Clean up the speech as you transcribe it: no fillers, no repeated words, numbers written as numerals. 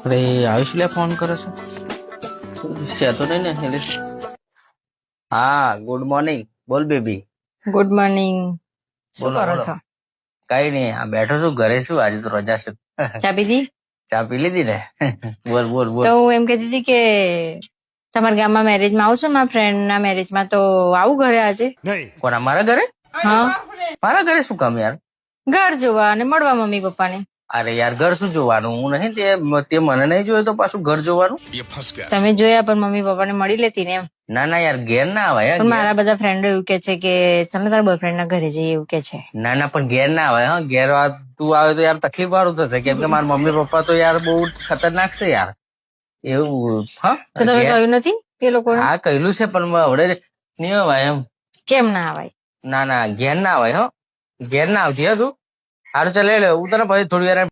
અરે આયુષ લે ફોન કરે છે તો નહીં ને એટલે હા ગુડ મોર્નિંગ બોલ બેબી ગુડ મોર્નિંગ. શું બોલો, કરો બોલો. છો? કઈ નહીં આ બેઠો છું ઘરે છું આજે તો રજા છે ચા પીધી? ચા પી લીધી ને બોલ બોલ બોલ તો હું એમ કહેતી હતી કે તમારા ગામમાં મેરેજમાં આવું છું મારા ફ્રેન્ડ ના મેરેજમાં, તો આવું ઘરે આજે? કોના મારા ઘરે હા, મારા ઘરે શું કામ યાર ઘર જોવા અને મળવા મમ્મી પપ્પાને. અરે યાર ઘર શું જોવાનું હું નહીં તે મને નહીં જોયું તો પાછું ઘર જોવાનું તમે જોયા પણ મમ્મી પપ્પાને મળી લેતી ને એમ. ના ના યાર ઘેર ના આવે પણ મારા બધા ફ્રેન્ડો એવું કે છે કે ચાલ ને તારા બોયફ્રેન્ડ ના ઘરે જઈએ એવું કે છે. ના ના પણ ઘેર ના આવે હા ઘેર તું આવે તો યાર તકલીફ વાળું થશે કેમ કે મારા મમ્મી પપ્પા તો યાર બહુ ખતરનાક છે યાર એવું હા તો તમે કહ્યું નથી એ લોકોને? હા કહેલું છે પણ હવે નહીં અવાય એમ કેમ ના આવાય? ના ના ઘેર ના આવે હો ઘેર ના આવતી હે તું સારું ચાલ લે હું તને પછી થોડી વાર